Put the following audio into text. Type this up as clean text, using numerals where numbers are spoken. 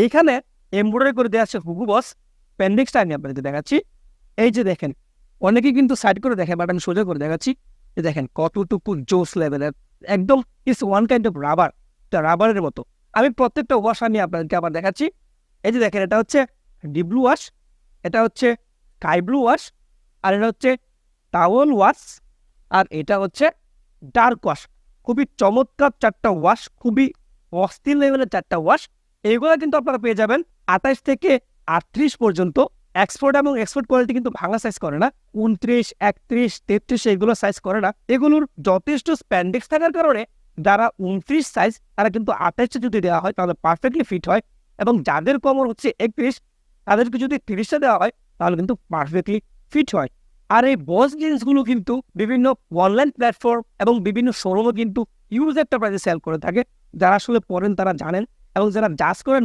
এইখানে এমব্রয়ডারি করে দেওয়া আছে হুগু বস স্প্যান্ডেক্সটা আমি আপনাদের দেখাচ্ছি। এই যে দেখেন, অনেকে কিন্তু সাইড করে দেখে, বাট আমি সোজা করে দেখাচ্ছি। যে দেখেন কতটুকু জোস লেভেলের, একদম it's one kind of rubber, রাবারের মতো। আমি প্রত্যেকটা ওয়াশ আমি আপনাদেরকে আবার দেখাচ্ছি। এই যে দেখেন, এটা হচ্ছে ডিপ ব্লু ওয়াশ, এটা হচ্ছে স্কাই ব্লু ওয়াশ, আর এটা হচ্ছে টাওয়েল ওয়াশ, আর এটা হচ্ছে ডার্ক ওয়াশ। খুবই চমৎকার চারটা ওয়াশ, খুবই অস্থির লেভেলের চারটা ওয়াশ। এইগুলো কিন্তু আপনারা পেয়ে যাবেন 28 থেকে 38 পর্যন্ত। এক্সপোর্ট এবং এক্সপোর্ট কোয়ালিটি কিন্তু ভাঙা সাইজ করে না, 29, 31, 33 এগুলো সাইজ করে না। এগুলোর যথেষ্ট স্প্যান্ডেক্স থাকার কারণে যারা 29 সাইজ, তারা কিন্তু 28 যদি দেওয়া হয় তাহলে পারফেক্টলি ফিট হয়, এবং যাদের কমর হচ্ছে 31, তাদেরকে যদি 30 দেওয়া হয় তাহলে কিন্তু পারফেক্টলি ফিট হয়। আর এই বস জিন্সগুলো কিন্তু বিভিন্ন অনলাইন প্ল্যাটফর্ম এবং বিভিন্ন শোরুমও কিন্তু ইউজ একটা প্রাইসে সেল করে থাকে। যারা আসলে পড়েন তারা জানেন, এবং যারা জাজ করেন